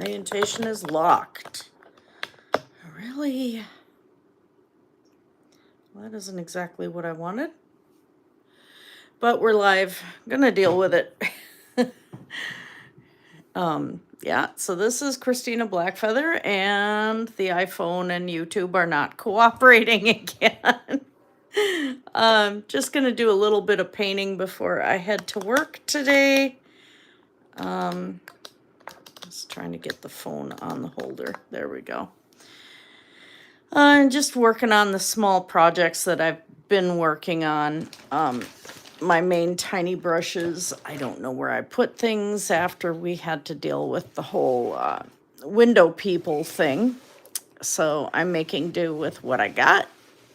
Orientation is locked. Really? Well, that isn't exactly what I wanted. But we're live. I'm gonna deal with it. Yeah, so this is Christina BlackFeather, and the iPhone and YouTube are not cooperating again. Just gonna do a little bit of painting before I head to work today. Just trying to get the phone on the holder. There we go. I'm just working on the small projects that I've been working on. My main tiny brushes, I don't know where I put things after we had to deal with the whole window people thing. So I'm making do with what I got,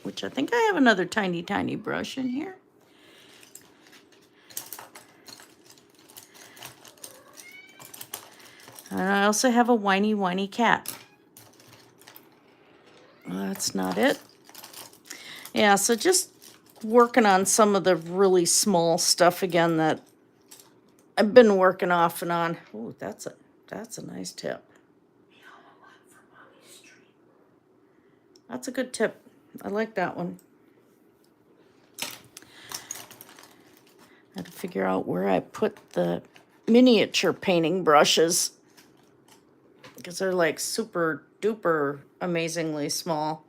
which I think I have another tiny brush in here. And I also have a whiny cat. Well, that's not it. Yeah, so just working on some of the really small stuff again that I've been working off and on. Oh, that's a nice tip. That's a good tip. I like that one. I had to figure out where I put the miniature painting brushes because they're like super duper amazingly small.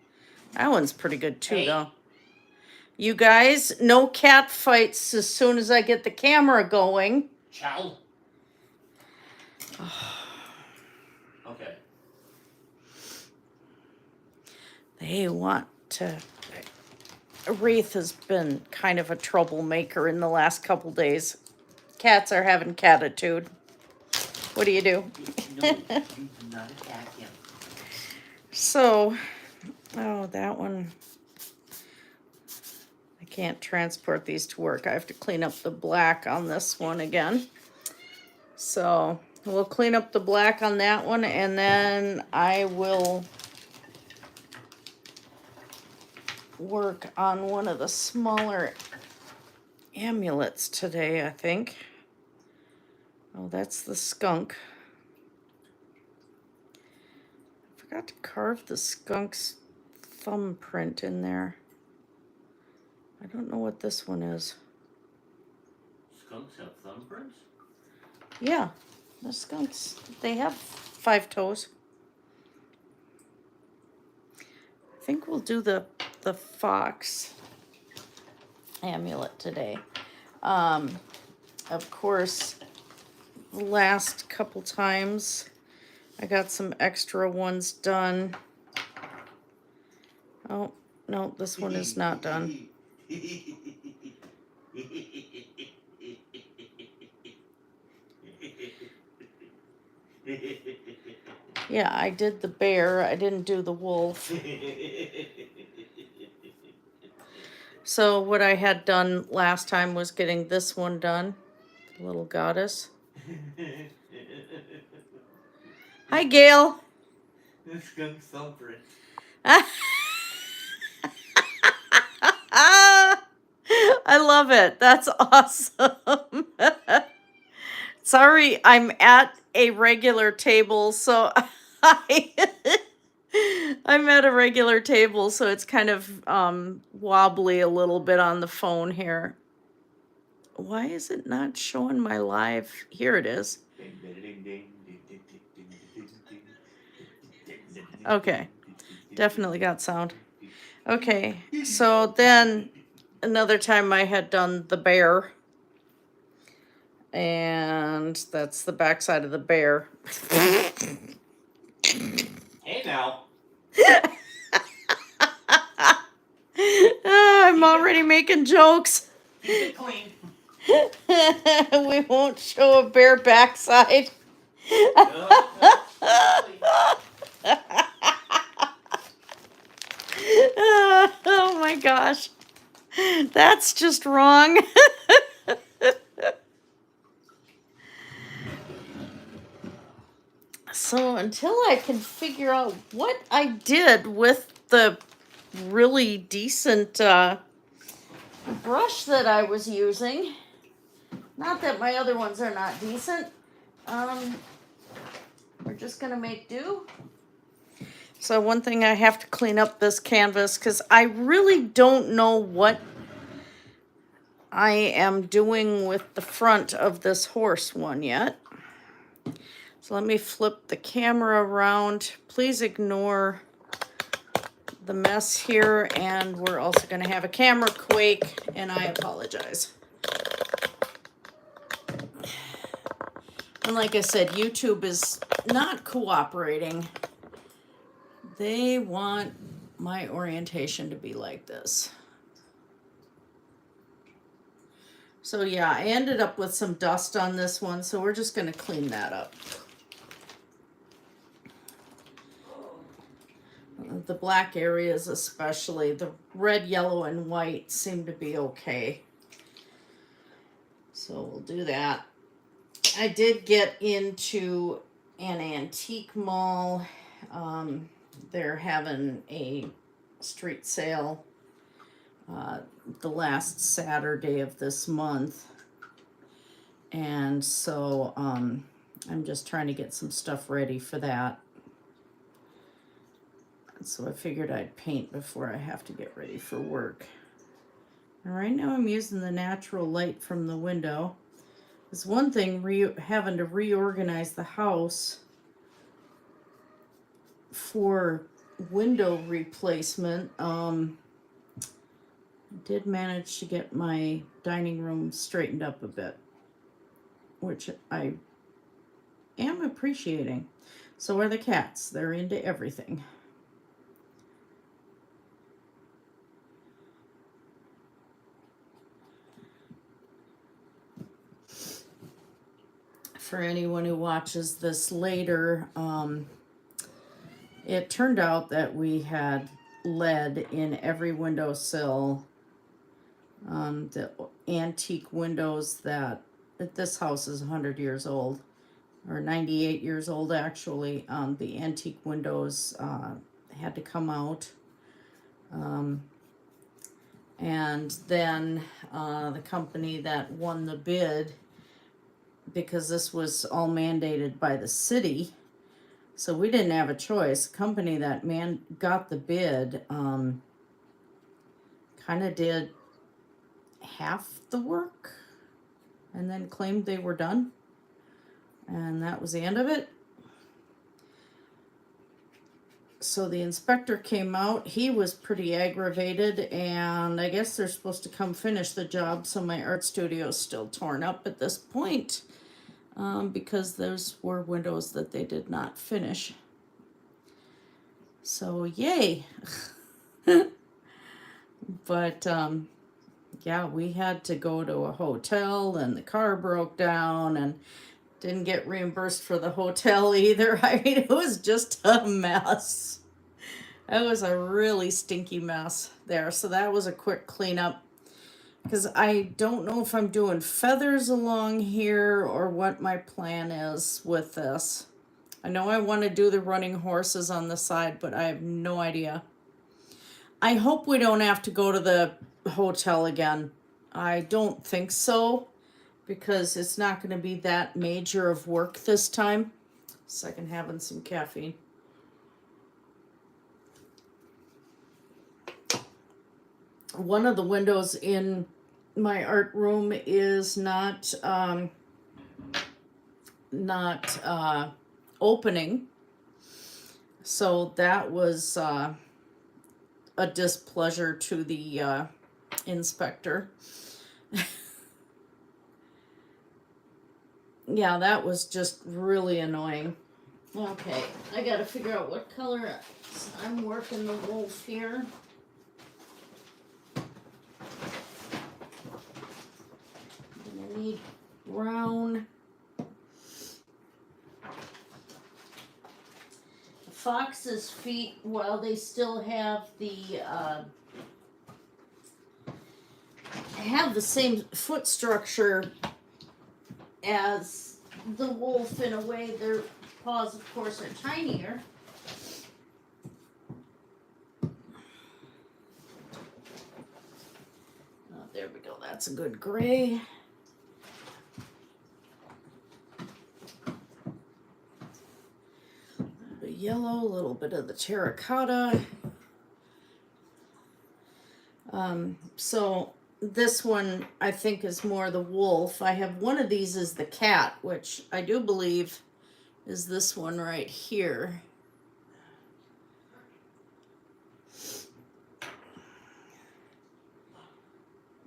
That one's pretty good too, though. You guys, no cat fights as soon as I get the camera going. Child. Okay. They want to. Wreath has been kind of a troublemaker in the last couple days. Cats are having catitude. What do you do? No, you do not attack him. So, oh, that one. I can't transport these to work. I have to clean up the black on this one again. So, we'll clean up the black on that one, and then I will work on one of the smaller amulets today, I think. Oh, that's the skunk. I forgot to carve the skunk's thumbprint in there. I don't know what this one is. Skunks have thumbprints? Yeah, the skunks, they have 5 toes. I think we'll do the fox amulet today. Of course, the last couple times I got some extra ones done. Oh, no, this one is not done. Yeah, I did the bear. I didn't do the wolf. So what I had done last time was getting this one done. The little goddess. Hi, Gail. The skunk thumbprint. I love it. That's awesome. Sorry, I'm at a regular table, so I'm at a regular table, so it's kind of wobbly a little bit on the phone here. Why is it not showing my live? Here it is. Okay, definitely got sound. Okay, so then another time I had done the bear. And that's the backside of the bear. Hey now. I'm already making jokes. Keep it clean. We won't show a bear backside. Oh my gosh. That's just wrong. So until I can figure out what I did with the really decent brush that I was using, not that my other ones are not decent, we're just gonna make do. So one thing, I have to clean up this canvas because I really don't know what I am doing with the front of this horse one yet. So let me flip the camera around. Please ignore the mess here, and we're also going to have a camera quake, and I apologize. And like I said, YouTube is not cooperating. They want my orientation to be like this. So yeah, I ended up with some dust on this one, so we're just going to clean that up. The black areas especially, the red, yellow, and white seem to be okay. So we'll do that. I did get into an antique mall. They're having a street sale the last Saturday of this month. And so I'm just trying to get some stuff ready for that. So I figured I'd paint before I have to get ready for work. And right now I'm using the natural light from the window. It's one thing having to reorganize the house for window replacement. Did manage to get my dining room straightened up a bit, which I am appreciating. So are the cats. They're into everything. For anyone who watches this later, it turned out that we had lead in every windowsill. The antique windows that this house is 100 years old, or 98 years old actually. The antique windows had to come out. And then the company that won the bid, because this was all mandated by the city, so we didn't have a choice. The company that got the bid kind of did half the work and then claimed they were done, and that was the end of it. So the inspector came out. He was pretty aggravated, and I guess they're supposed to come finish the job, so my art studio is still torn up at this point. Because those were windows that they did not finish. So yay. But yeah, we had to go to a hotel, and the car broke down, and didn't get reimbursed for the hotel either. I mean, it was just a mess. It was a really stinky mess there. So that was a quick cleanup. Because I don't know if I'm doing feathers along here or what my plan is with this. I know I want to do the running horses on the side, but I have no idea. I hope we don't have to go to the hotel again. I don't think so, because it's not going to be that major of work this time. Second, having some caffeine. One of the windows in my art room is not opening, so that was a displeasure to the inspector. Yeah, that was just really annoying. Okay, I gotta figure out what color I'm working the wolf here. I need brown. The fox's feet, while they still have the same foot structure as the wolf in a way, their paws, of course, are tinier. Oh, there we go. That's a good gray. yellow, a little bit of the terracotta. So this one I think is more the wolf. I have one of these is the cat, which I do believe is this one right here.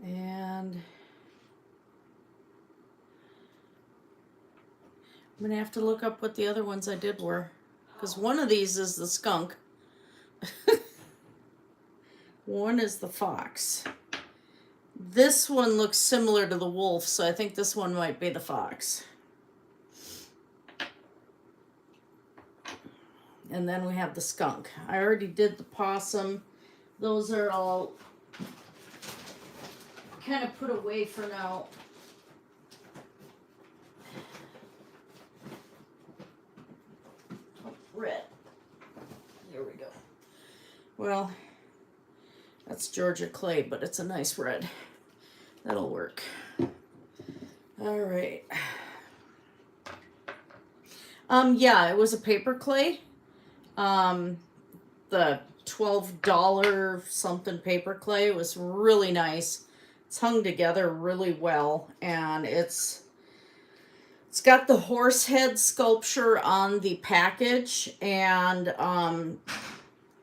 And I'm gonna have to look up what the other ones I did were, because one of these is the skunk. One is the fox. This one looks similar to the wolf, so I think this one might be the fox. And then we have the skunk. I already did the possum. Those are all kind of put away for now. Oh, red. There we go. Well, that's Georgia clay, but it's a nice red. That'll work. All right. Yeah, it was a paper clay. The $12 something paper clay. It was really nice. It's hung together really well, and it's got the horse head sculpture on the package, and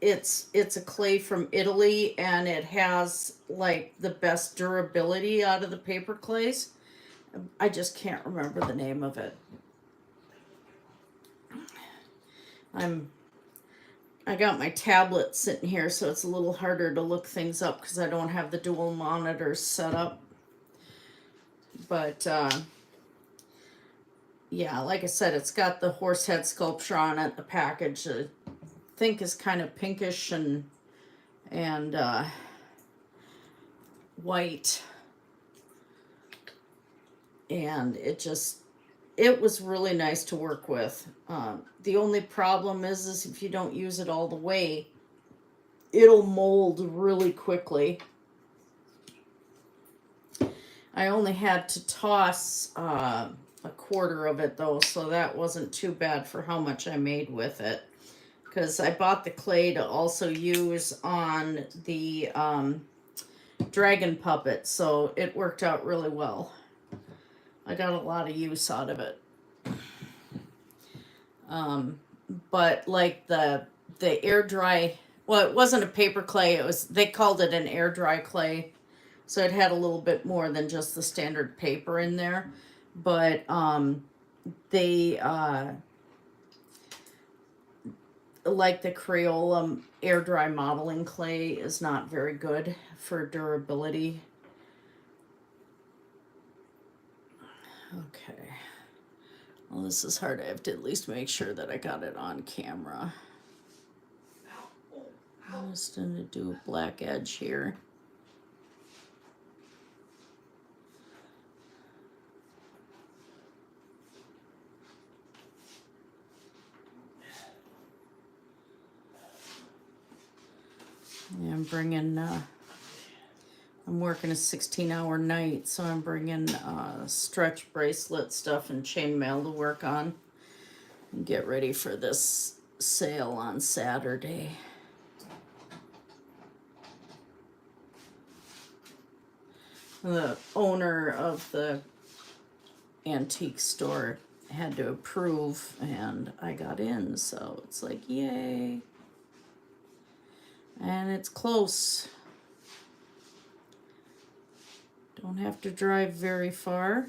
it's a clay from Italy, and it has like the best durability out of the paper clays. I just can't remember the name of it. I got my tablet sitting here, so it's a little harder to look things up because I don't have the dual monitors set up. But yeah, like I said, it's got the horse head sculpture on it. The package I think is kind of pinkish and white, and it was really nice to work with. The only problem is if you don't use it all the way, it'll mold really quickly. I only had to toss a quarter of it though, so that wasn't too bad for how much I made with it. Because I bought the clay to also use on the dragon puppet, so it worked out really well. I got a lot of use out of it. But like the air dry, well, it wasn't a paper clay, they called it an air dry clay. So it had a little bit more than just the standard paper in there. But they like the Crayola air dry modeling clay is not very good for durability. Okay. Well, this is hard. I have to at least make sure that I got it on camera. I'm just going to do a black edge here. Yeah, I'm working a 16-hour night, so I'm bringing stretch bracelet stuff and chainmail to work on and get ready for this sale on Saturday. The owner of the antique store had to approve, and I got in, so it's like, yay. And it's close. Don't have to drive very far.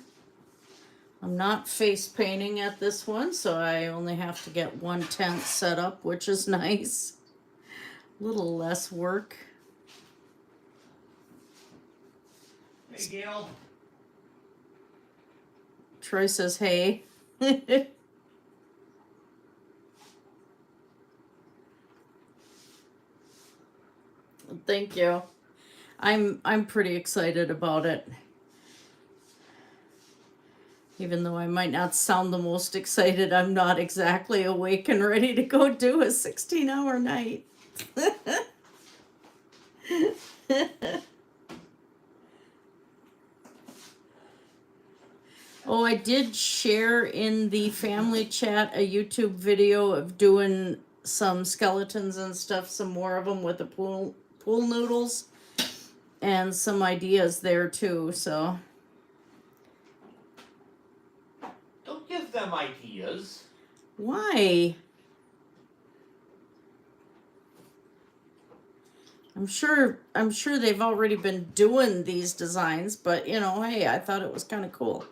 I'm not face painting at this one, so I only have to get one tent set up, which is nice. A little less work. Hey, Gail. Troy says, hey. Thank you. I'm pretty excited about it. Even though I might not sound the most excited, I'm not exactly awake and ready to go do a 16-hour night. I did share in the family chat a YouTube video of doing some skeletons and stuff, some more of them with the pool noodles, and some ideas there too. So Don't give them ideas. why? I'm sure they've already been doing these designs, but hey, I thought it was kind of cool.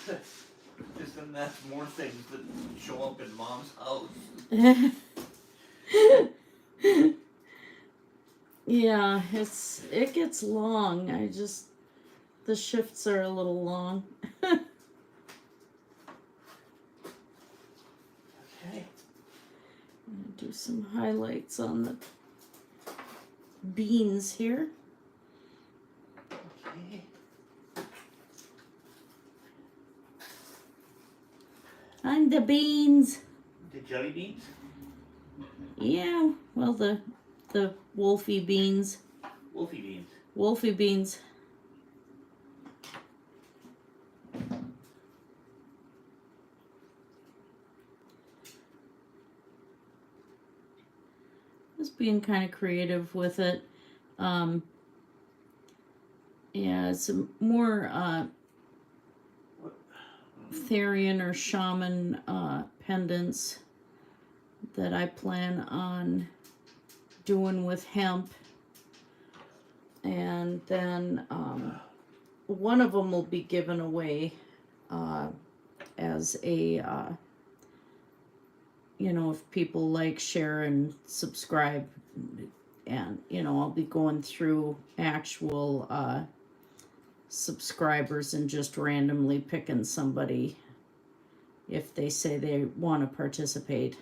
Just then that's more things that show up in Mom's house. Yeah, it gets long. The shifts are a little long. Okay. I'm gonna do some highlights on the beans here. Okay. On the beans. The jelly beans? Yeah, well the wolfie beans. Wolfie beans. Wolfie beans. Just being kind of creative with it. Yeah, it's more Therian or shaman pendants that I plan on doing with hemp. And then one of them will be given away as a if people like, share, and subscribe. And I'll be going through actual subscribers and just randomly picking somebody. If they say they want to participate,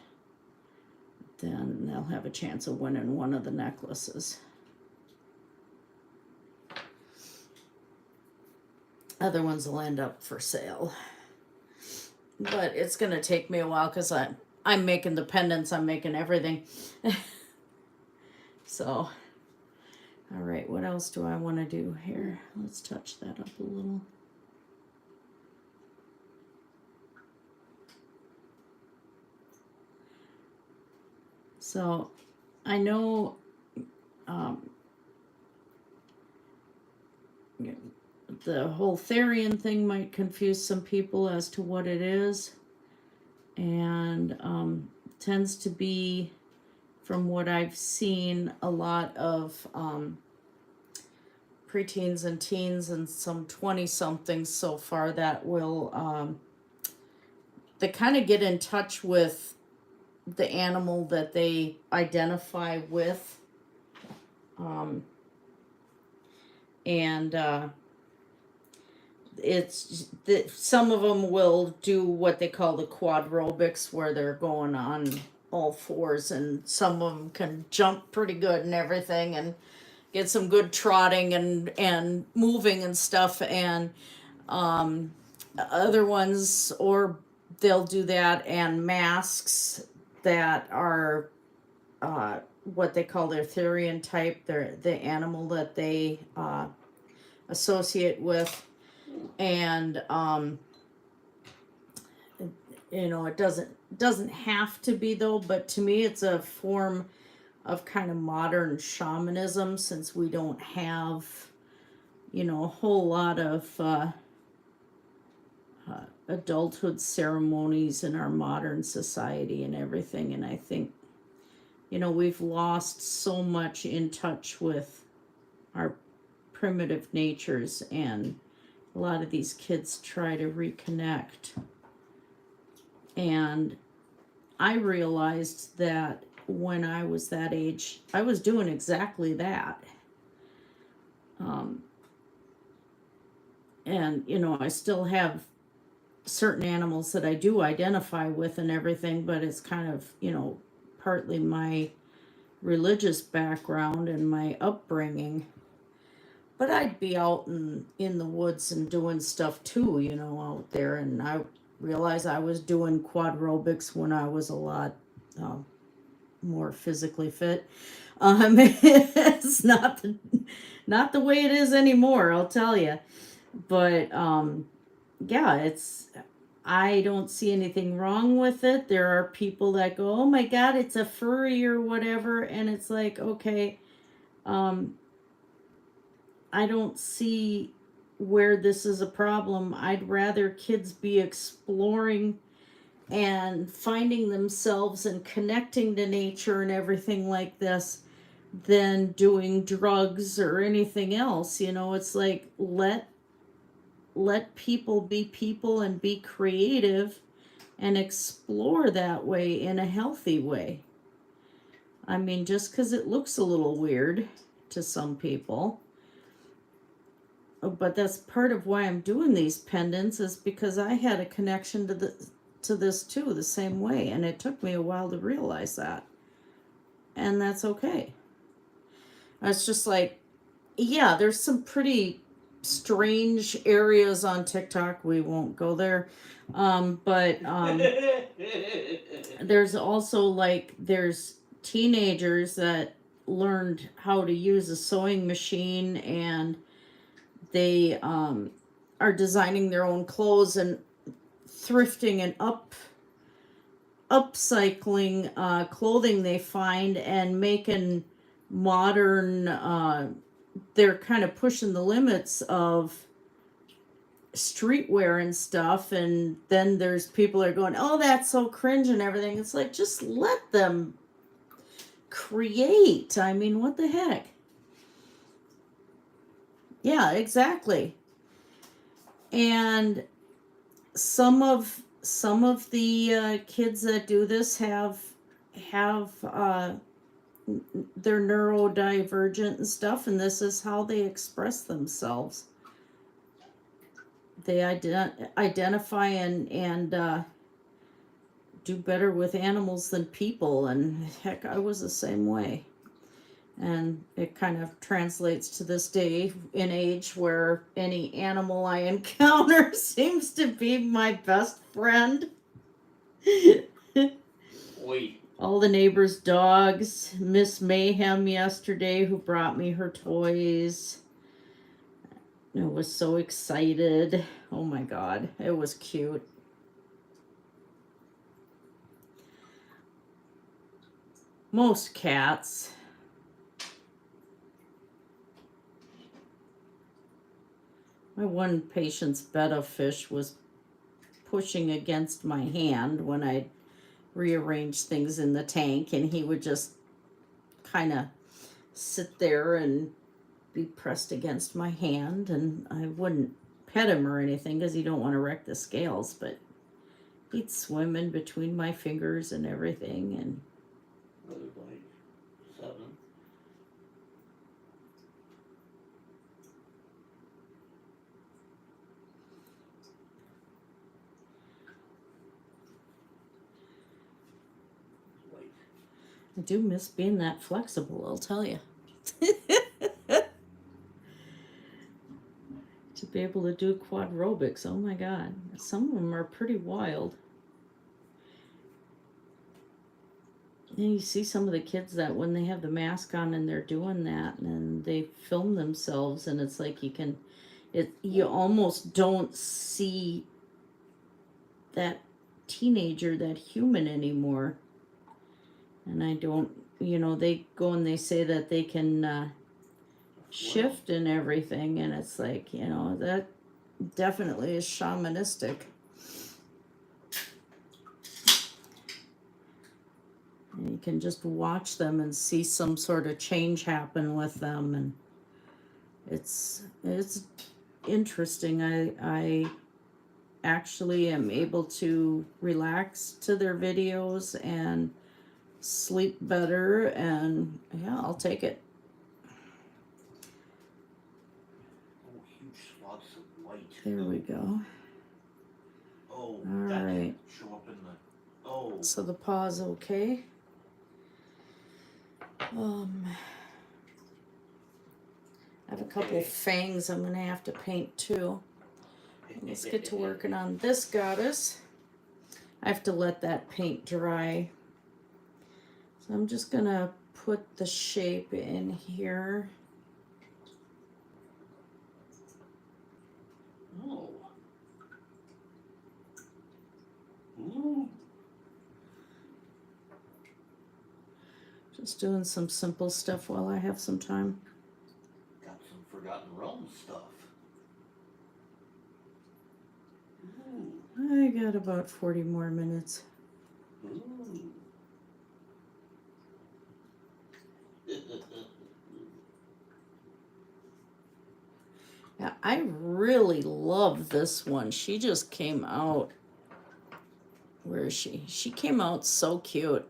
then they'll have a chance of winning one of the necklaces. Other ones will end up for sale. But it's going to take me a while because I'm making the pendants, I'm making everything. So, all right, what else do I want to do here? Let's touch that up a little. So, I know the whole Therian thing might confuse some people as to what it is. And tends to be, from what I've seen, a lot of preteens and teens and some 20-somethings so far that will they kind of get in touch with the animal that they identify with, and it's that some of them will do what they call the quadrobics, where they're going on all fours, and some of them can jump pretty good and everything, and get some good trotting and moving and stuff. And other ones, or they'll do that and masks that are what they call their Therian type. They're the animal that they associate with. And it doesn't have to be, though, but to me it's a form of kind of modern shamanism, since we don't have a whole lot of adulthood ceremonies in our modern society and everything. And I think we've lost so much in touch with our primitive natures, and a lot of these kids try to reconnect. And I realized that when I was that age, I was doing exactly that. And I still have certain animals that I do identify with and everything, but it's kind of partly my religious background and my upbringing. But I'd be out in the woods and doing stuff too, out there. And I realized I was doing quadrobics when I was a lot more physically fit. It's not the way it is anymore, I'll tell you. But yeah, I don't see anything wrong with it. There are people that go, oh my God, it's a furry or whatever. And it's like, okay, I don't see where this is a problem. I'd rather kids be exploring and finding themselves and connecting to nature and everything like this than doing drugs or anything else. You know, it's like let people be people and be creative and explore that way in a healthy way. I mean, just because it looks a little weird to some people. But that's part of why I'm doing these pendants, is because I had a connection to this too, the same way, and it took me a while to realize that. And that's okay. It's just like, yeah, there's some pretty strange areas on TikTok. We won't go there. But there's also like, there's teenagers that learned how to use a sewing machine, and they are designing their own clothes and thrifting and upcycling clothing they find and making modern, they're kind of pushing the limits of streetwear and stuff. And then there's people that are going, oh, that's so cringe and everything. It's like, just let them create. I mean, what the heck? Yeah, exactly. And some of the kids that do this have they're neurodivergent and stuff, and this is how they express themselves. They identify and do better with animals than people, and heck, I was the same way. And it kind of translates to this day and age where any animal I encounter seems to be my best friend. Wait. All the neighbors' dogs. Miss Mayhem yesterday, who brought me her toys. I was so excited. Oh my God, it was cute. Most cats. My one patient's betta fish was pushing against my hand when I rearranged things in the tank, and he would just kind of sit there and be pressed against my hand, and I wouldn't pet him or anything because you don't want to wreck the scales, but he'd swim in between my fingers and everything. And Like 7. Wait. I do miss being that flexible, I'll tell you. To be able to do quadrobics, oh my God. Some of them are pretty wild. And you see some of the kids that when they have the mask on and they're doing that and they film themselves, and it's like you almost don't see that teenager, that human anymore. And I don't, they go and they say that they can shift and everything, and it's like, that definitely is shamanistic. And you can just watch them and see some sort of change happen with them, and it's interesting. I actually am able to relax to their videos and sleep better, and yeah, I'll take it. Oh, huge swaths of white. There we go. Oh, All that right. didn't show up in the. Oh. So the paw's okay. I have a couple fangs I'm gonna have to paint too. Let's get to working on this goddess. I have to let that paint dry. So I'm just gonna put the shape in here. Oh. Just doing some simple stuff while I have some time. Got some Forgotten Realms stuff. Ooh. I got about 40 more minutes. Ooh. Yeah, I really love this one. She just came out. Where is she? She came out so cute.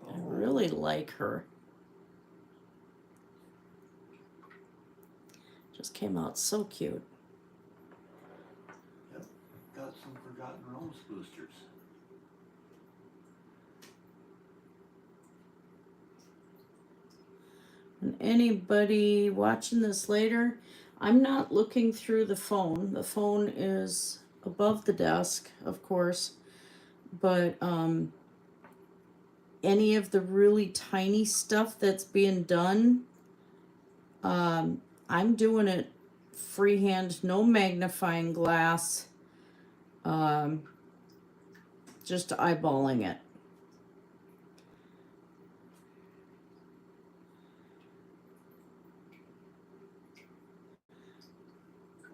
I really like her. Just came out so cute. Yep. Got some Forgotten Realms boosters. And anybody watching this later, I'm not looking through the phone. The phone is above the desk, of course. But any of the really tiny stuff that's being done, I'm doing it freehand, no magnifying glass, just eyeballing it.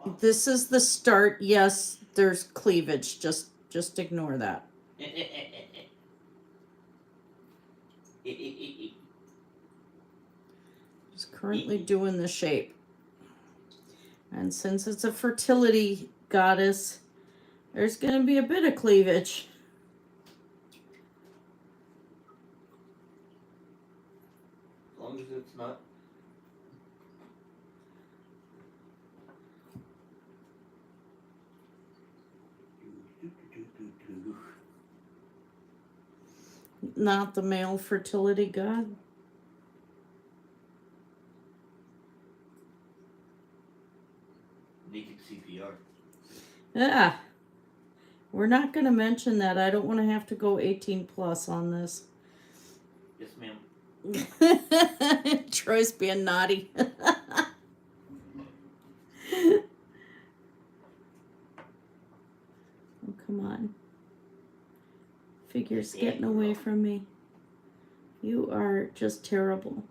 Wow. This is the start. Yes, there's cleavage. Just ignore that. Just currently doing the shape. And since it's a fertility goddess, there's going to be a bit of cleavage. As long as it's not. Not the male fertility god. Naked CPR. Yeah. We're not going to mention that. I don't want to have to go 18 plus on this. Yes, ma'am. Troy's being naughty. Oh, come on. Figure's getting away from me. You are just terrible.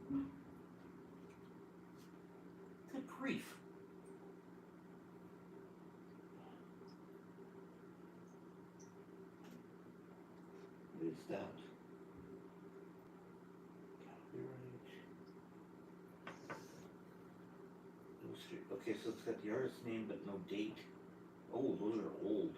Good grief. What is that? Okay, so it's got the artist's name but no date. Oh, those are old.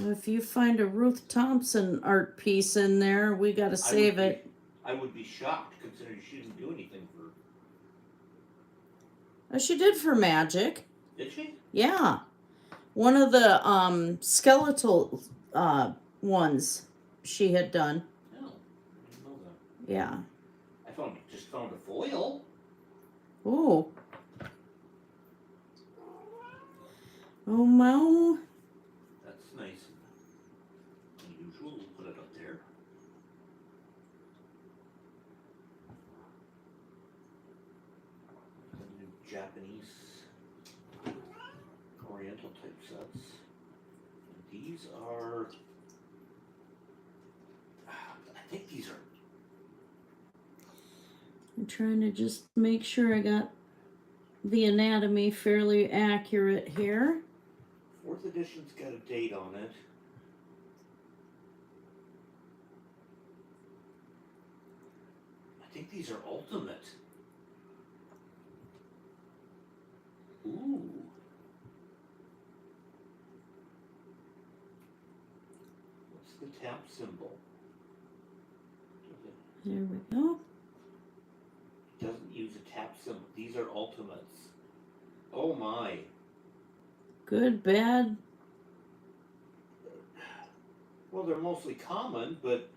If you find a Ruth Thompson art piece in there, we got to save it. I would be shocked considering she didn't do anything for. Oh, she did for Magic. Did she? Yeah. One of the skeletal ones she had done. No, I didn't know that. Yeah. I just found a foil. Ooh. Oh, Mo. That's nice and unusual. We'll put it up there. The new Japanese Oriental type sets. And these are. I think these are. I'm trying to just make sure I got the anatomy fairly accurate here. 4th edition's got a date on it. I think these are ultimate. Ooh. What's the tap symbol? There we go. It doesn't use a tap symbol. These are ultimates. Oh my. Good, bad. Well, they're mostly common, but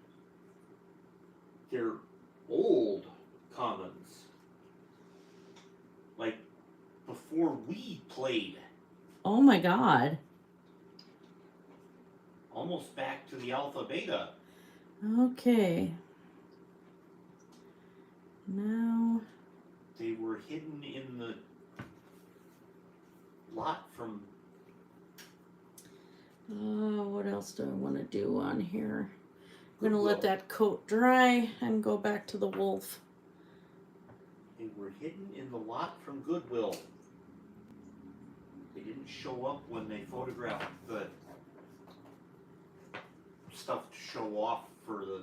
they're old commons. Like before we played. Oh my God. Almost back to the alpha beta. Okay. Now. They were hidden in the lot from. What else do I want to do on here? I'm gonna let Goodwill. that coat dry and go back to the wolf. They were hidden in the lot from Goodwill. They didn't show up when they photographed the stuff to show off for the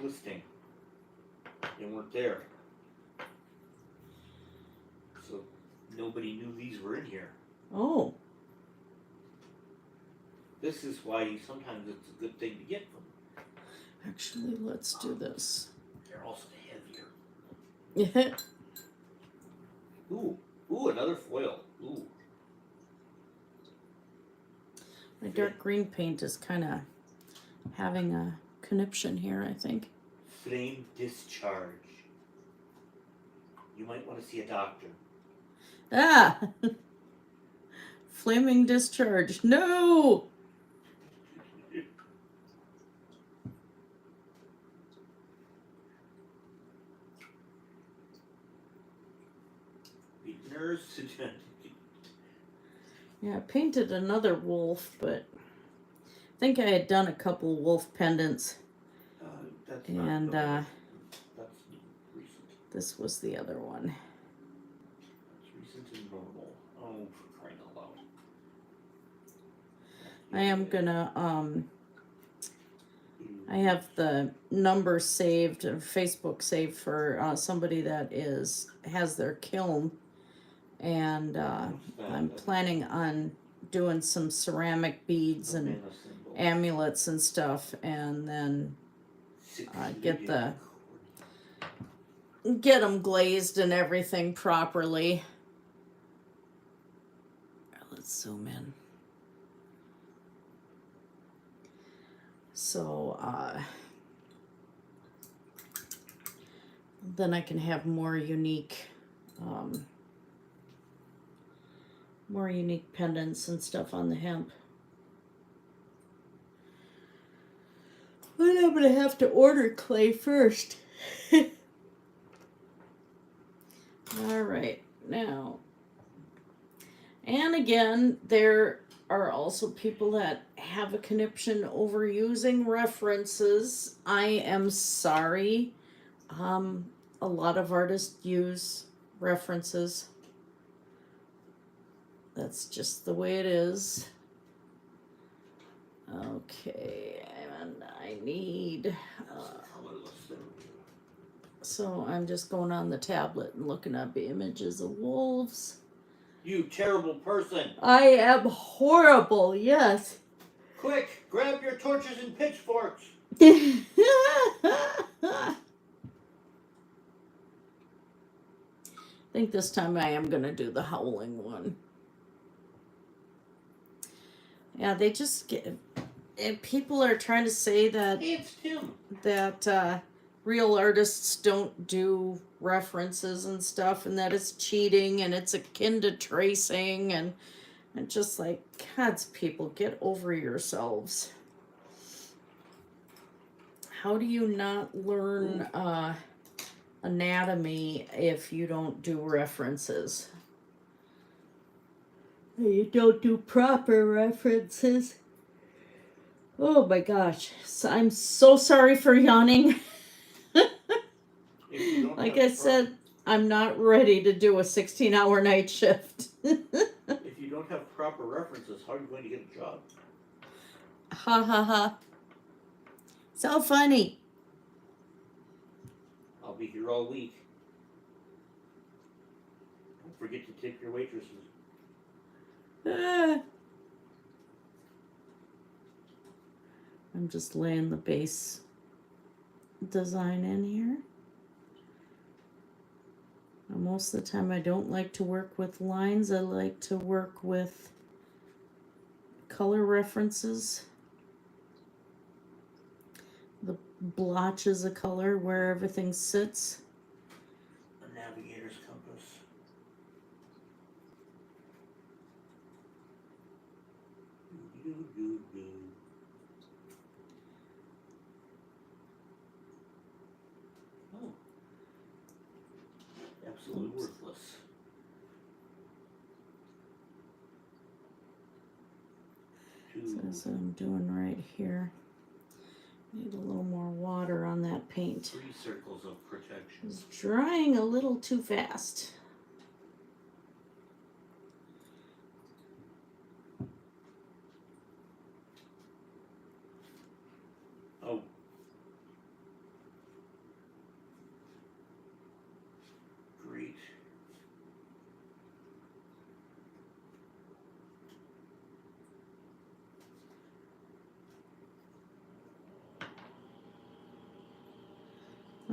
listing. They weren't there. So nobody knew these were in here. Oh, This is why sometimes it's a good thing to get them. actually, let's do this. They're also heavier. Yeah. Ooh, another foil. Ooh. My dark green paint is kind of having a conniption here, I think. Flame discharge. You might want to see a doctor. Ah! Flaming discharge. No! Be nurse. Yeah, I painted another wolf, but I think I had done a couple wolf pendants, That's and that's recent. this was the other one. That's recent and normal. Oh, for crying out loud. I am gonna, I have the number saved, Facebook saved for somebody that has their kiln, and I'm planning on doing some ceramic beads and amulets and stuff, and then get them glazed and everything properly. Let's zoom in. So then I can have more unique pendants and stuff on the hemp. But I'm gonna have to order clay first. All right, now, and again, there are also people that have a conniption over using references. I am sorry. A lot of artists use references. That's just the way it is. Okay, and I need, so I'm just going on the tablet and looking up images of wolves. You terrible person! I am horrible, yes. Quick, grab your torches and pitchforks! I think this time I am going to do the howling one. Yeah, they just get... people are trying to say that... Hey, it's Tim! That real artists don't do references and stuff, and that it's cheating, and it's akin to tracing, and just like, God's people, get over yourselves. How do you not learn anatomy if you don't do references? You don't do proper references. Oh my gosh, so I'm so sorry for yawning. Like I said, I'm not ready to do a 16-hour night shift. If you don't have proper references, how are you going to get a job? Ha ha ha. So funny. I'll be here all week. Don't forget to tip your waitresses. I'm just laying the base design in here. Most of the time I don't like to work with lines. I like to work with color references. The blotches of color where everything sits. A navigator's compass. Oh. Absolutely worthless. So that's what I'm doing right here. Need a little more water on that paint. 3 circles of protection. It's drying a little too fast. Oh. Great.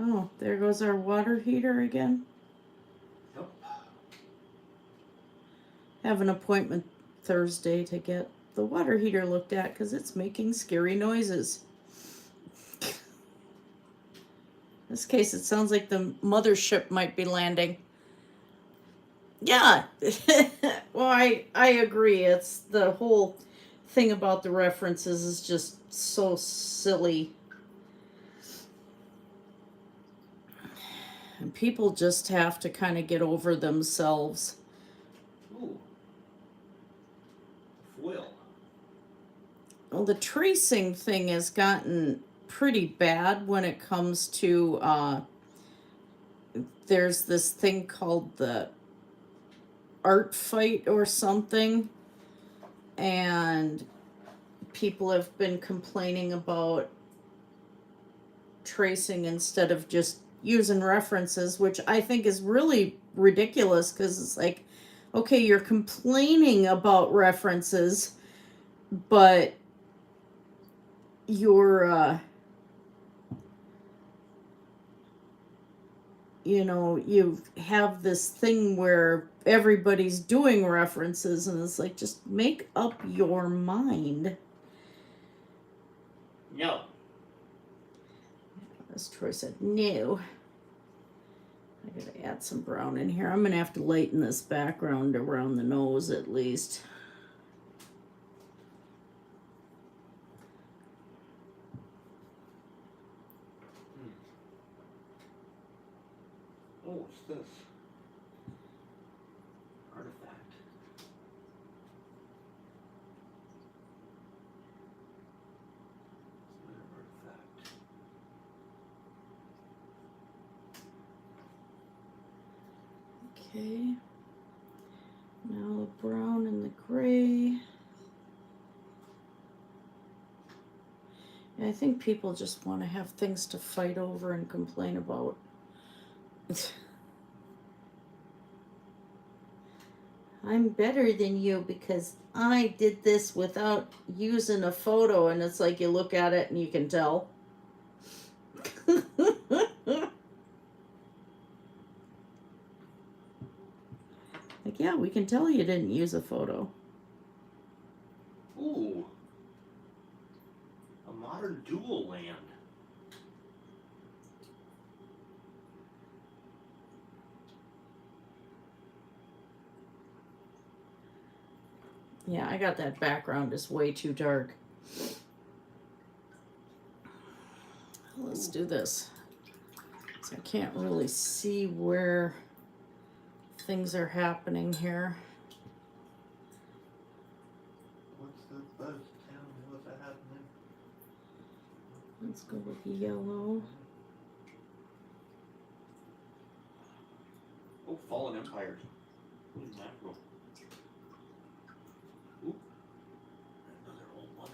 Oh, there goes our water heater again. Yep. Have an appointment Thursday to get the water heater looked at because it's making scary noises. In this case, it sounds like the mothership might be landing. Yeah. Well, I agree. It's the whole thing about the references is just so silly. And people just have to kind of get over themselves. Ooh. Foil. Well, the tracing thing has gotten pretty bad when it comes to, there's this thing called the art fight or something, and people have been complaining about tracing instead of just using references, which I think is really ridiculous because it's like, okay, you're complaining about references, but you're you have this thing where everybody's doing references and it's like, just make up your mind. No. As Troy said, no. I gotta add some brown in here. I'm gonna have to lighten this background around the nose at least. Oh, what's this? Artifact. Another artifact. Okay. Now the brown and the gray. I think people just want to have things to fight over and complain about. I'm better than you because I did this without using a photo, and it's like you look at it and you can tell. Like, yeah, we can tell you didn't use a photo. Ooh. A modern dual land. Yeah, I got that background is way too dark. Let's do this. So I can't really see where things are happening here. What's the buzz? Tell me what's happening. Let's go with yellow. Oh, Fallen Empires. Who's mackerel? Ooh. Another old one.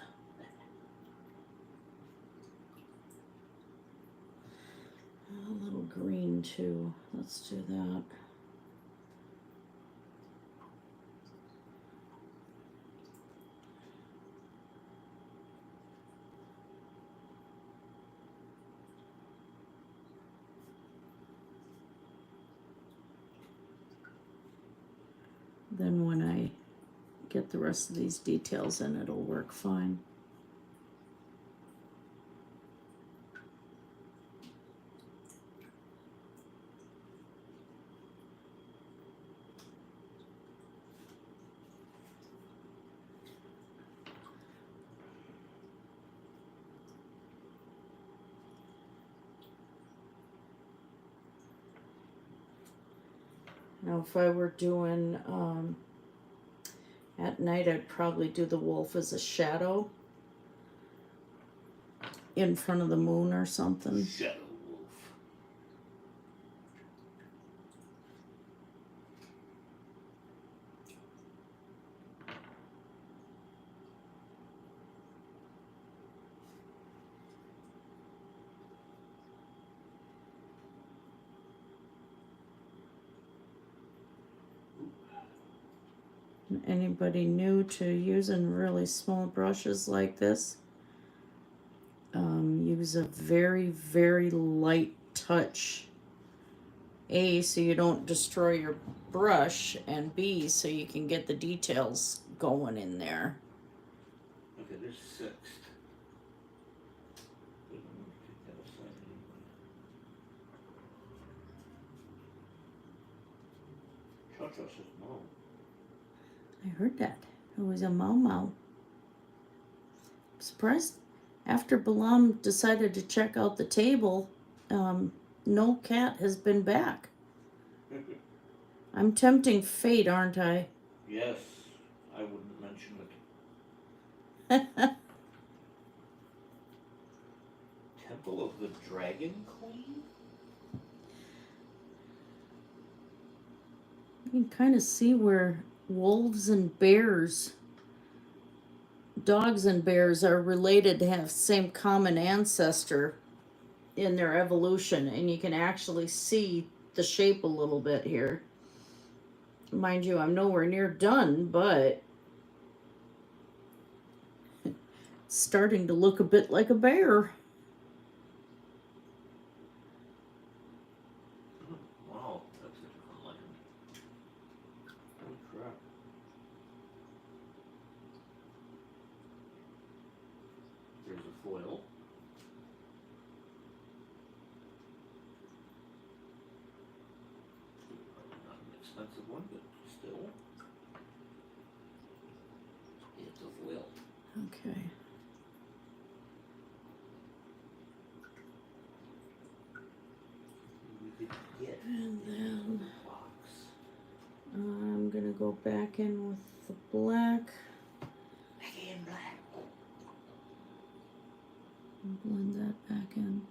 A little green too. Let's do that. Then when I get the rest of these details in, it'll work fine. Now, if I were doing at night, I'd probably do the wolf as a shadow. in front of the moon or something. Shadow wolf. Anybody new to using really small brushes like this, use a very, very light touch. A, so you don't destroy your brush, and B, so you can get the details going in there. Okay, there's sixth. Wait, let me take that aside anyway. Cha-cha says no. I heard that. It was a mau mau. I'm surprised after Balam decided to check out the table, no cat has been back. I'm tempting fate, aren't I? Yes, I wouldn't mention it. Temple of the Dragon Queen? You can kind of see where wolves and bears, dogs and bears are related to have the same common ancestor in their evolution, and you can actually see the shape a little bit here. Mind you, I'm nowhere near done, but it's starting to look a bit like a bear. Wow, that's a different legend. Holy crap. There's a foil. Not an expensive one, but still. It's a foil. Okay. We could get And then a box. I'm gonna go back in with the black. Back in black. And blend that back in.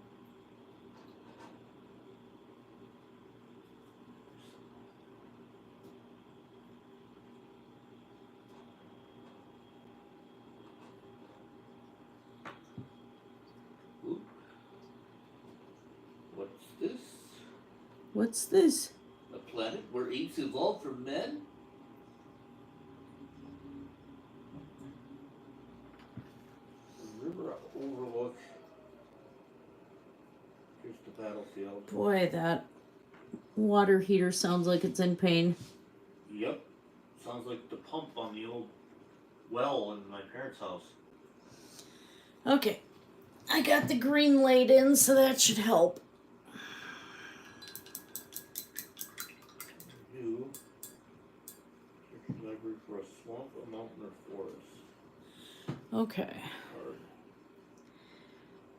Ooh. What's this? What's this? A planet where apes evolved from men? The river overlook. Here's the battlefield. Boy, that water heater sounds like it's in pain. Yep. Sounds like the pump on the old well in my parents' house. Okay. I got the green laid in, so that should help. New. Search library for a swamp, a mountain, or forest. Okay. Card.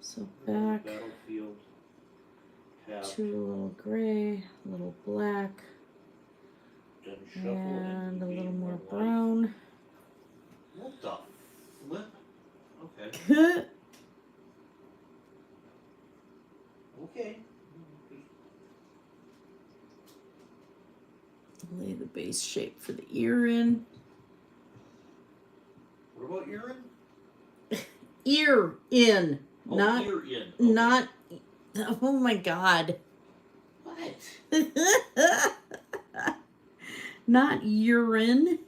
So back Battlefield. Tap. to a little gray, a little black, Then shuffle and a gain little more life. brown. What the flip? Okay. Okay. Lay the base shape for the ear in. What about urine? Ear in. Oh, Not, ear in. Okay. not, oh my God. What? Not urine.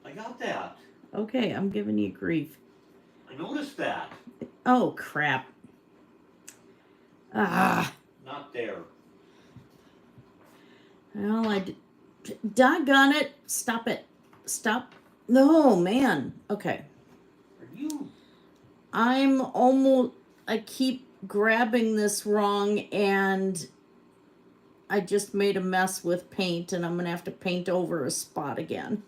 I got that. Okay, I'm giving you grief. I noticed that. Oh, crap. Ah. Not there. Well, doggone it. Stop it. Stop. No, man. Okay. Are you? I keep grabbing this wrong, and I just made a mess with paint, and I'm going to have to paint over a spot again.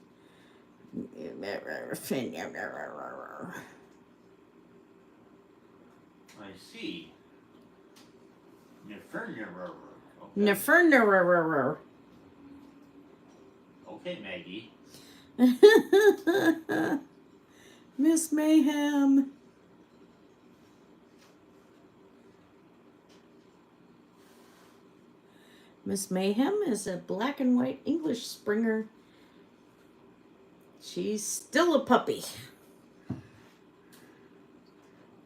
I see. Neferner. Okay, Maggie. Miss Mayhem. Miss Mayhem is a black and white English Springer. She's still a puppy.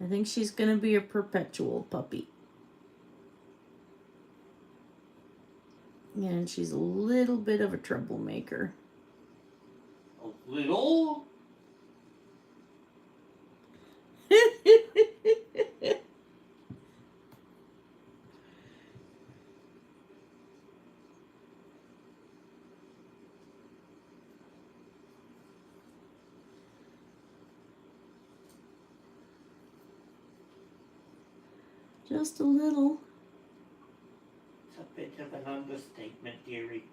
I think she's going to be a perpetual puppy. And she's a little bit of a troublemaker. A little? Just a little. It's a bit of an understatement, dearie.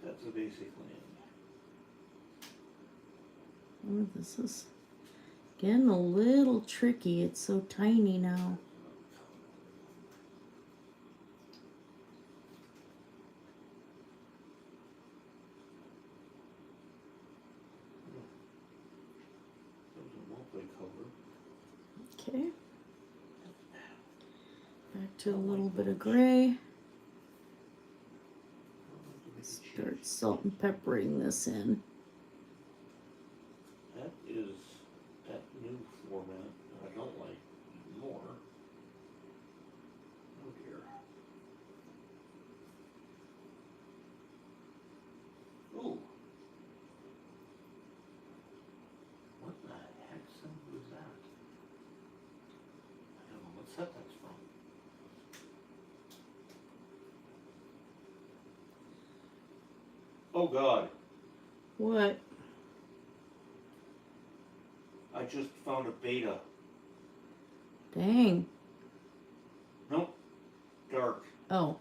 That's a basic land. Oh, this is getting a little tricky. It's so tiny now. Okay. Back to a little bit of gray. Start salt and peppering this in. That is that new format that I don't like even more. Oh dear. Ooh. What the heck symbol is that? I don't know what set that's from. Oh God. What? I just found a beta. Dang. Nope. Dark. Oh.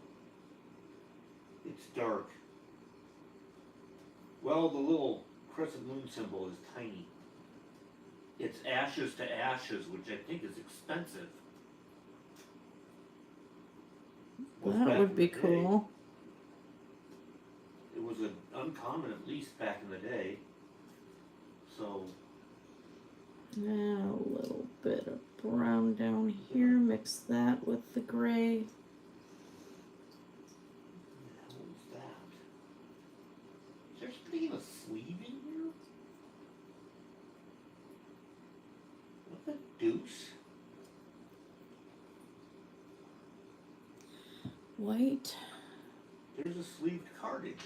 It's dark. Well, the little crescent moon symbol is tiny. It's ashes to ashes, which I think is expensive. Was That back would in be the day. cool. It was an uncommon, at least back in the day. So, Yeah, a little bit of brown down here. Mix that with the gray. what the hell is that? Is there something in a sleeve in here? What the deuce? White. There's a sleeved card in here.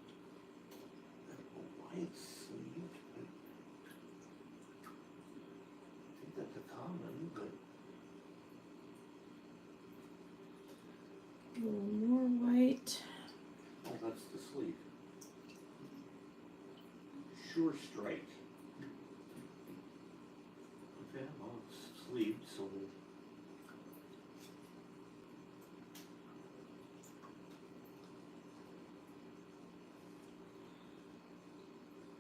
I don't know why it's sleeved, but I think that's a common, but A little more white. oh, that's the sleeve. Sure Strike. Okay, well, it's sleeved, so we'll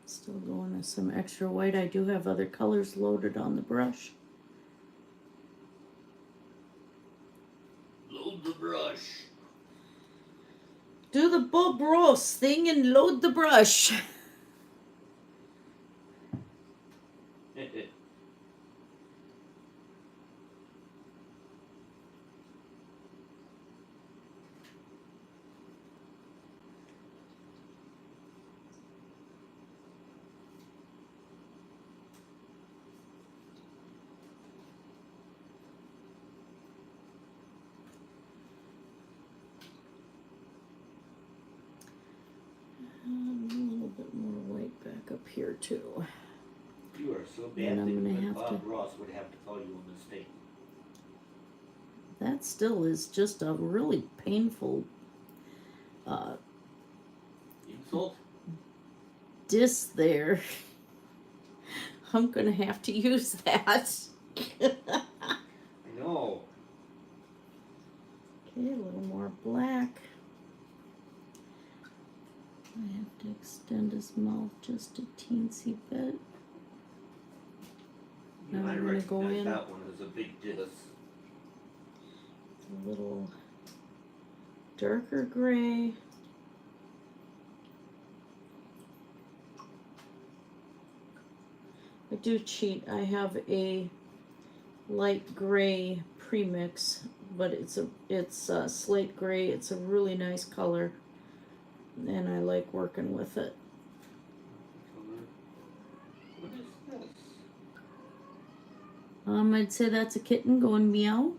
Still going with some extra white. I do have other colors loaded on the brush. load the brush. Do the Bob Ross thing and load the brush. A little bit more white back up here too. You are so bad And I'm that gonna even have Bob to- Ross would have to call you a mistake. That still is just a really painful Insult? disc there. I'm gonna have to use that. I know. Okay, a little more black. I have to extend his mouth just a teensy bit. Yeah, Now I I'm gonna go recognize in that one as a big disc. a little darker gray. I do cheat. I have a light gray premix, but it's slate gray. It's a really nice color, and I like working with it. Color. What is this? I'd say that's a kitten going meow.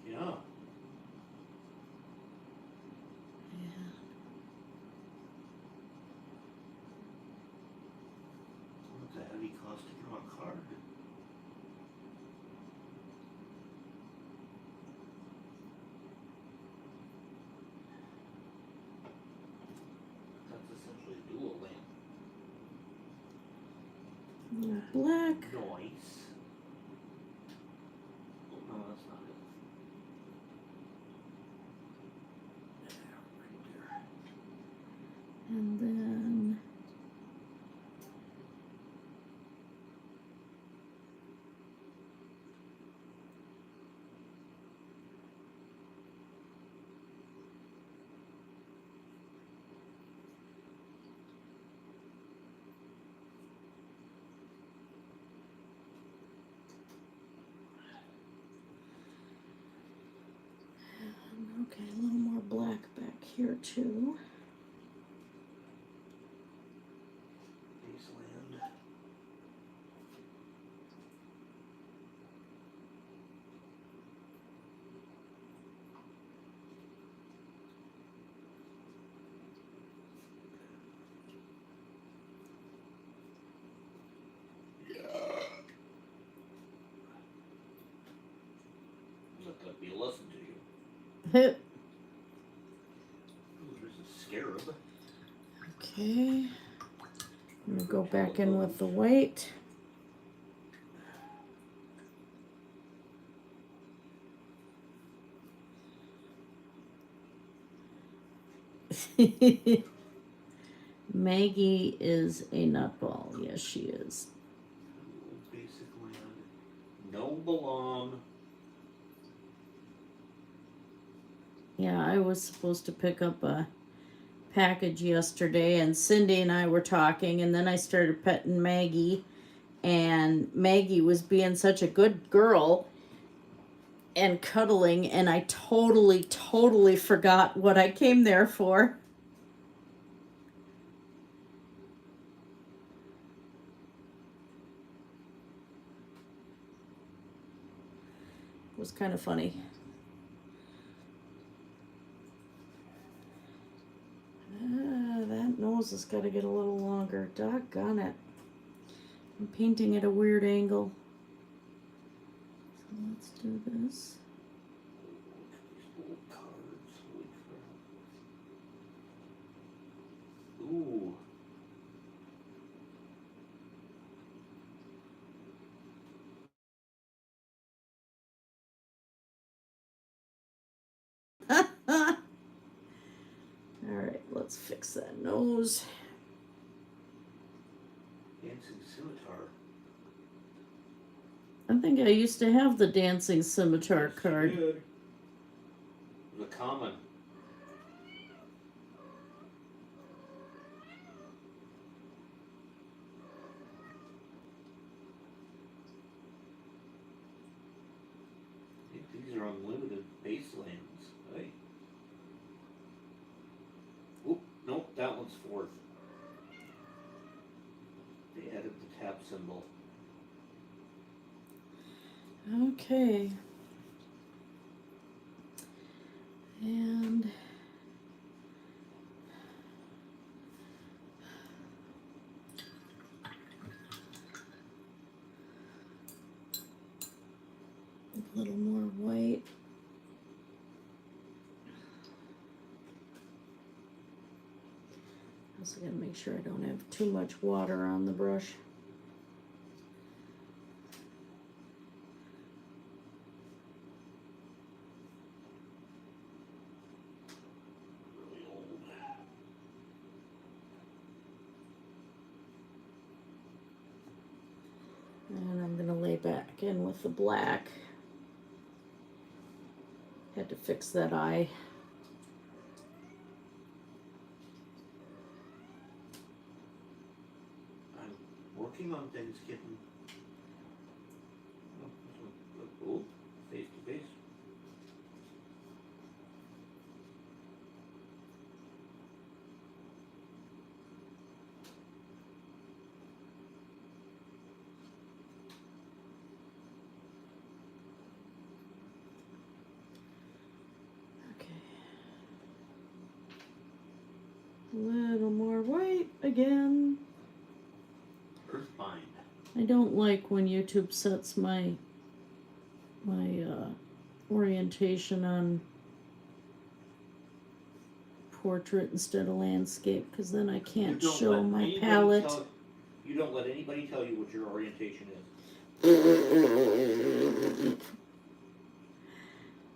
Yeah. What's a heavy cost to draw a card? That's essentially a dual lamp. Black. Noise. Oh, no, that's not it. Right there. And then okay, a little more black back here too. Baseland. Let that be a lesson to you. Ooh, there's a scarab. Okay, I'm gonna go back in with the white. Maggie is a nutball. Yes, she is. Basic land. No belong. Yeah, I was supposed to pick up a package yesterday, and Cindy and I were talking, and then I started petting Maggie, and Maggie was being such a good girl and cuddling, and I totally forgot what I came there for. It was kind of funny. That nose has got to get a little longer. Doggone it. I'm painting at a weird angle. So let's do this. These old cards. Holy crap. Ooh. Alright, let's fix that nose. Dancing scimitar. I think I used to have the dancing scimitar Yes, card. you did. It was a common. I think these are unlimited baselands. Hey. Oop, nope, that one's fourth. They added the tap symbol. Okay. And a little more white. Also gotta make sure I don't have too much water on the brush. Really old. back in with the black. Had to fix that eye. I'm working on things, kitten. Oh, face to face. Okay. A little more white again. Earthbind. I don't like when YouTube sets my orientation on portrait instead of landscape, because then I can't show my palette. You don't let anybody tell you what your orientation is.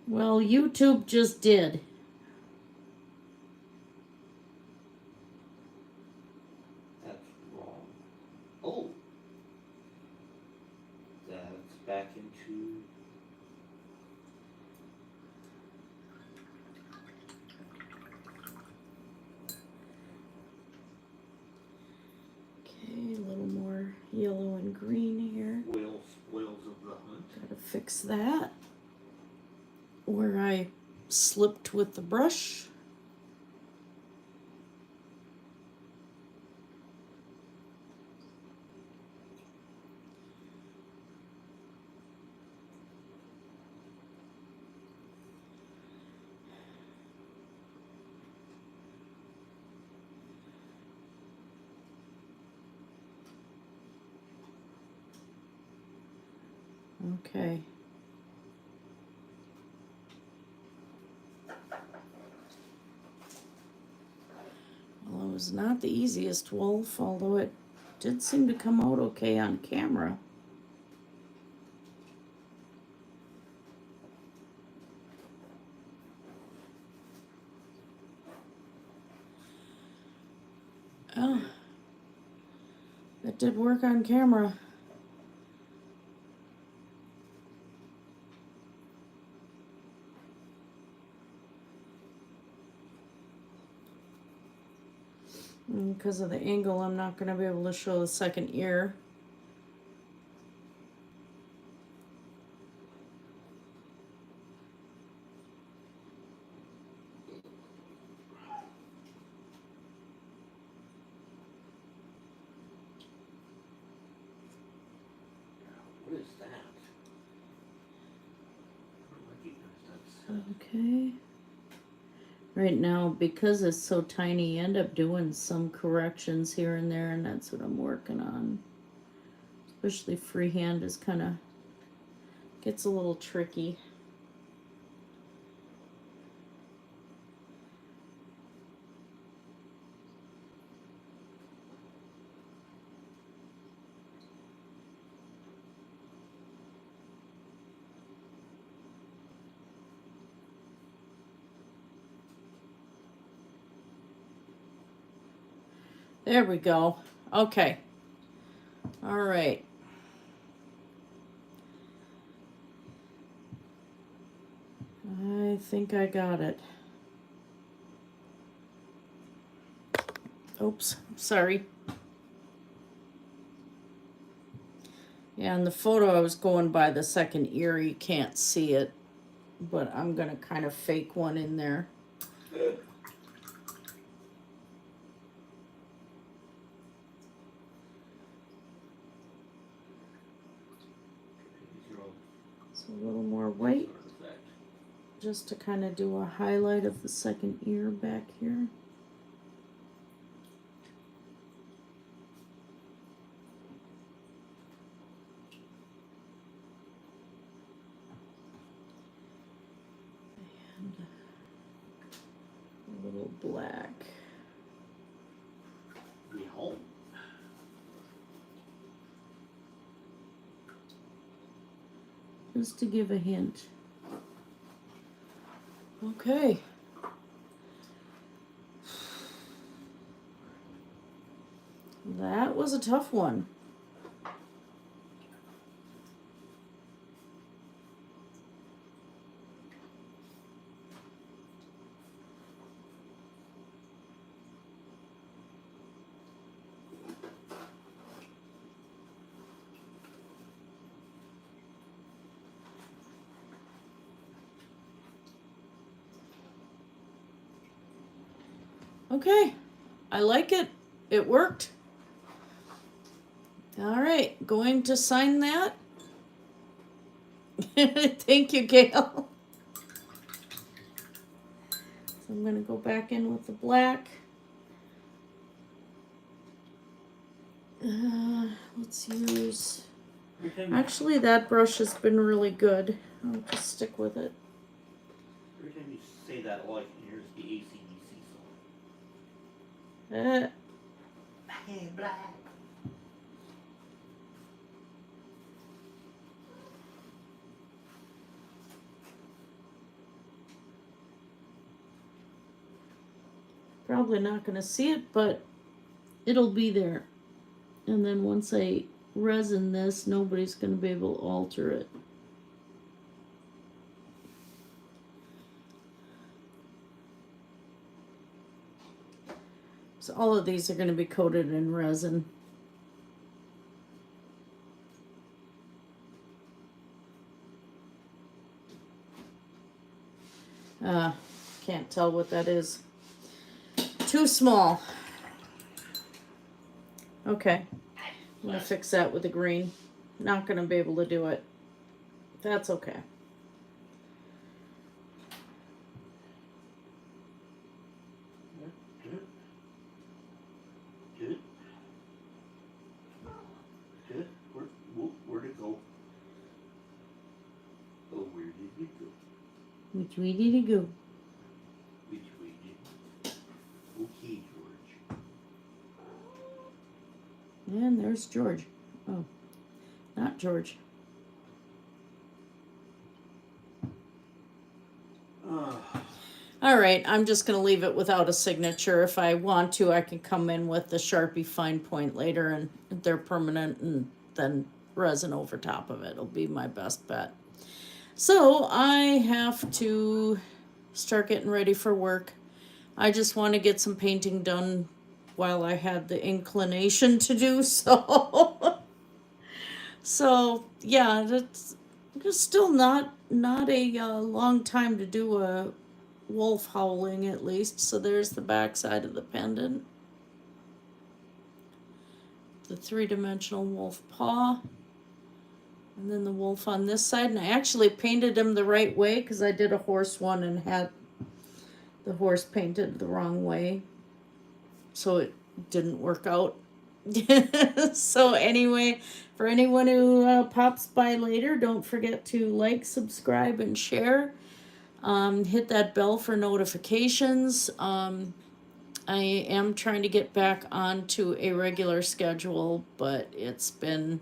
Well, YouTube just did. That's wrong. Oh. That's back into. Okay, a little more yellow and green here. Spoils of the hunt. Gotta fix that. Where I slipped with the brush. Okay. Well, it was not the easiest wolf, although it did seem to come out okay on camera. Oh, it did work on camera. Because of the angle, I'm not going to be able to show the second ear. What is that? I don't recognize that scent. Okay. Right now, because it's so tiny, you end up doing some corrections here and there, and that's what I'm working on. Especially freehand is kind of, gets a little tricky. There we go. Okay. All right. I think I got it. Oops, sorry. Yeah, in the photo I was going by the second ear. You can't see it, but I'm gonna kind of fake one in there. So a little more white, just to kind of do a highlight of the second ear back here. And a little black. We home. Just to give a hint. Okay. That was a tough one. Okay, I like it. It worked. All right, going to sign that. Thank you, Gail. So I'm gonna go back in with the black. Let's use. Every time, Actually, that brush has been really good. I'll just stick with it. every time you say that, all I can hear is the AC/DC song. Hey, black. Probably not gonna see it, but it'll be there. And then once I resin this, nobody's gonna be able to alter it. So all of these are gonna be coated in resin. Can't tell what that is. Too small. Okay. I'm gonna fix that with the green. Not gonna be able to do it. That's okay. Good. Good. Good. Where'd it go? Oh, where did it go? Which way did it go? Which way did it? Okay, George. And there's George. Oh, not George. All right, I'm just gonna leave it without a signature. If I want to, I can come in with the Sharpie fine point later, and if they're permanent, and then resin over top of it. It'll be my best bet. So I have to start getting ready for work. I just want to get some painting done while I had the inclination to do so. So yeah, that's just still not a long time to do a wolf howling at least. So there's the back side of the pendant, the 3-dimensional wolf paw, and then the wolf on this side. And I actually painted him the right way because I did a horse one and had the horse painted the wrong way, so it didn't work out. So anyway, for anyone who pops by later, don't forget to like, subscribe, and share. Hit that bell for notifications. I am trying to get back onto a regular schedule, but it's been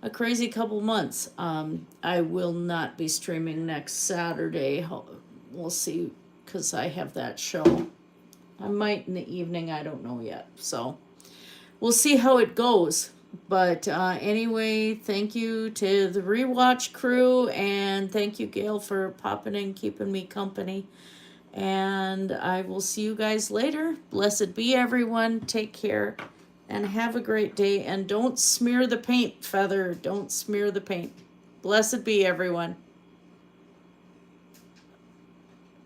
a crazy couple months. I will not be streaming next Saturday. We'll see, because I have that show. I might in the evening, I don't know yet. So we'll see how it goes. But anyway, thank you to the Rewatch crew, and thank you, Gail, for popping in, keeping me company. And I will see you guys later. Blessed be everyone. Take care and have a great day. And don't smear the paint, Feather. Don't smear the paint. Blessed be everyone.